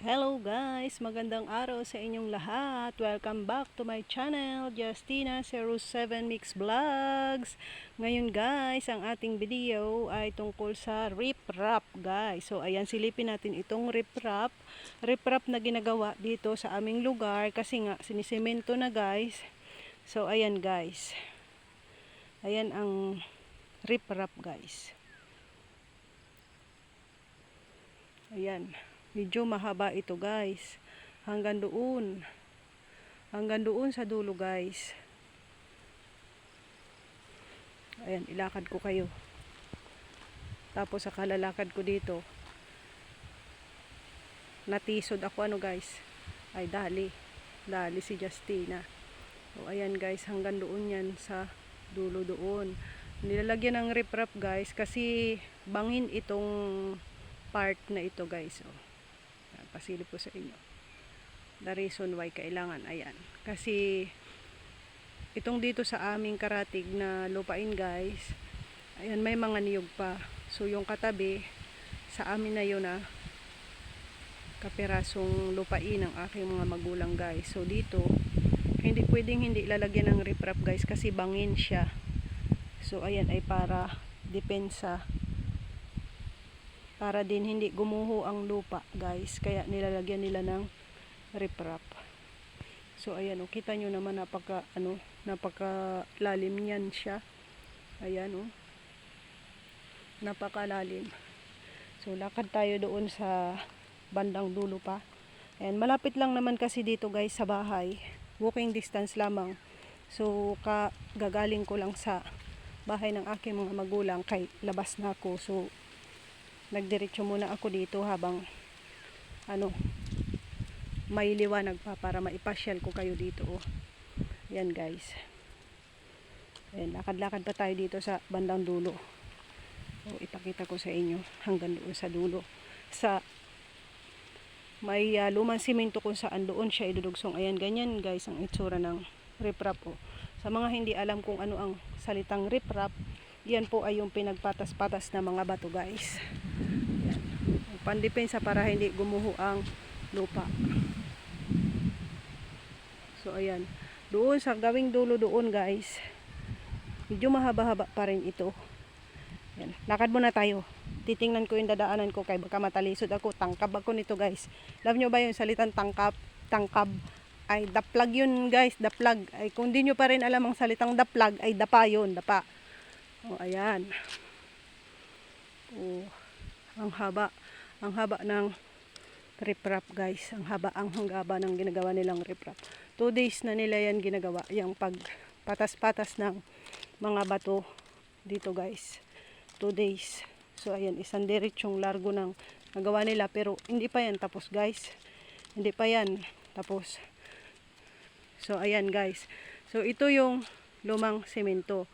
Hello guys, magandang araw sa inyong lahat. Welcome back to my channel, Justina07 Mix Vlogs. Ngayon guys, ang ating video ay tungkol sa riprap guys. So ayan, silipin natin itong riprap. Riprap na ginagawa dito sa aming lugar kasi nga sinisemento na guys. So ayan guys. Ayan ang riprap guys. Ayan. Medyo mahaba ito guys. Hanggang doon. Hanggang doon sa dulo guys. Ayan, ilakad ko kayo. Tapos sa kalalakad ko dito. Natisod ako guys. Ay dali. Dali si Justina. So ayan guys, hanggang doon yan sa dulo doon. Nilalagyan ng riprap guys kasi bangin itong part na ito guys. Oh. Pasilip ko sa inyo the reason why kailangan, ayan, kasi itong dito sa aming karatig na lupain guys, ayan, may mga niyog pa. So yung katabi sa amin na yun kapirasong lupain ng aking mga magulang guys. So dito hindi pwedeng hindi lalagyan ng riprap guys kasi bangin siya. So ayan ay para depensa, para din hindi gumuho ang lupa guys, kaya nilalagyan nila ng riprap. So ayan, kita nyo naman napakalalim niyan siya. Ayan napakalalim. So lakad tayo doon sa bandang dulo pa. Ayan, malapit lang naman kasi dito guys sa bahay, walking distance lamang. So gagaling ko lang sa bahay ng aking mga magulang kay labas na ako. So nagdiretso muna ako dito habang may liwanag pa para maipasyal ko kayo dito. Yan guys. Ayan, lakad-lakad pa tayo dito sa bandang dulo. Ipakita ko sa inyo hanggang doon sa dulo. Sa may lumang simento kung saan doon siya idudugsong. Ayan, ganyan guys ang itsura ng riprap. Sa mga hindi alam kung ano ang salitang riprap, yan po ay yung pinagpatas-patas na mga bato guys. Pandepensa para hindi gumuho ang lupa. So ayan, doon sa gawing dulo doon guys, medyo mahaba-haba pa rin ito. Ayan, lakad muna tayo. Titingnan ko yung dadaanan ko kay baka matalisod ako. Tangkab ako nito guys. Alam nyo ba yung salitang tangkab? Tangkab ay daplag yun guys, daplag. Ay kung di nyo pa rin alam ang salitang daplag ay dapa yun, dapa. Ayan. Ang haba. Ang haba ng riprap guys. Ang haba ng ginagawa nilang riprap. 2 days na nila yan ginagawa. Yung pagpatas-patas ng mga bato dito guys. 2 days. So ayan, isang diretsong largo ng nagawa nila. Pero hindi pa yan tapos guys. Hindi pa yan tapos. So ayan guys. So ito yung lumang semento.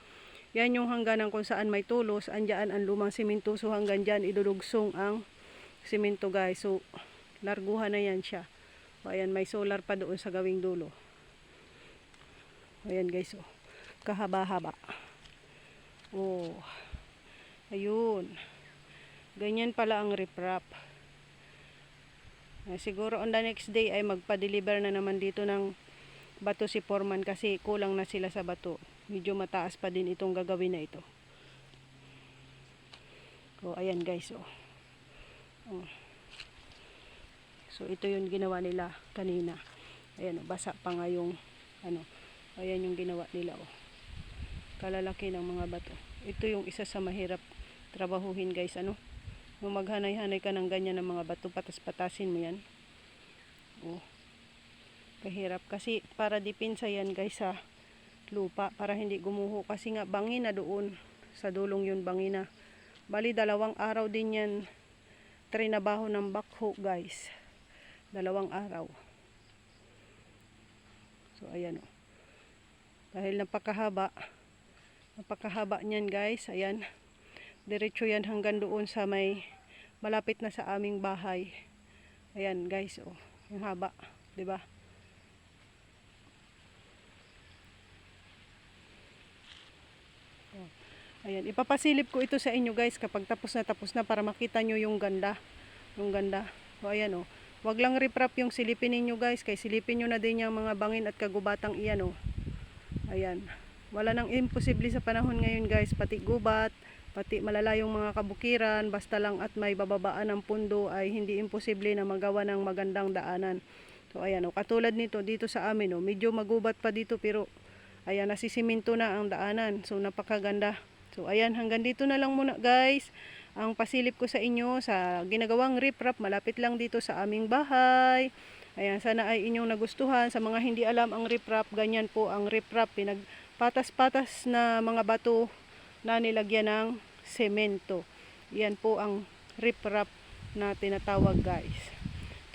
Yan yung hangganan kung saan may tulos. Andyan ang lumang semento. So hanggang dyan idudugsong ang semento guys. So larguhan na yan siya. O ayan, may solar pa doon sa gawing dulo. Ayan guys, kahaba-haba. Ayun. Ganyan pala ang riprap. Siguro on the next day ay magpa-deliver na naman dito ng bato si foreman kasi kulang na sila sa bato. Medyo mataas pa din itong gagawin na ito. Ayan guys, So ito yung ginawa nila kanina. Ayan, basa pa nga yung ayan yung ginawa nila kalalaki ng mga bato. Ito yung isa sa mahirap trabahuhin guys, yung maghanay-hanay ka ng ganyan ng mga bato, patas-patasin mo yan. Kahirap kasi para depensa yan guys sa lupa, para hindi gumuho kasi nga bangin na doon sa dulong yun, bangin na. Bali 2 araw din yan trinabaho ng backhoe guys. 2 araw. So ayan dahil napakahaba niyan guys. Ayan, diretso yan hanggang doon sa may malapit na sa aming bahay. Ayan guys, yung haba, 'di ba? Ayan, ipapasilip ko ito sa inyo guys kapag tapos na para makita nyo yung ganda. So ayan Wag lang riprap yung silipin ninyo guys, kay silipin nyo na din yung mga bangin at kagubatang iyan oh. Ayan. Wala nang imposible sa panahon ngayon guys, pati gubat, pati malalayong mga kabukiran, basta lang at may bababaan ng pundo ay hindi imposible na magawa ng magandang daanan. So ayan oh, katulad nito dito sa amin oh, medyo magubat pa dito pero ayan, nasisiminto na ang daanan. So napakaganda. So ayan, hanggang dito na lang muna guys ang pasilip ko sa inyo sa ginagawang riprap malapit lang dito sa aming bahay. Ayan, sana ay inyong nagustuhan. Sa mga hindi alam ang riprap, ganyan po ang riprap, pinagpatas-patas na mga bato na nilagyan ng semento. Yan po ang riprap na tinatawag guys.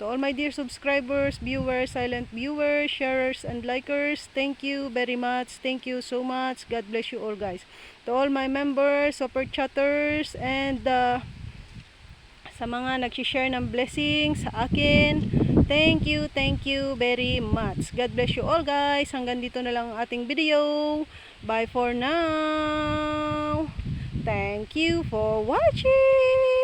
To all my dear subscribers, viewers, silent viewers, sharers and likers, thank you very much. Thank you so much. God bless you all guys. To all my members, super chatters, and sa mga nag-share ng blessings sa akin, thank you very much. God bless you all guys. Hanggang dito na lang ang ating video. Bye for now. Thank you for watching.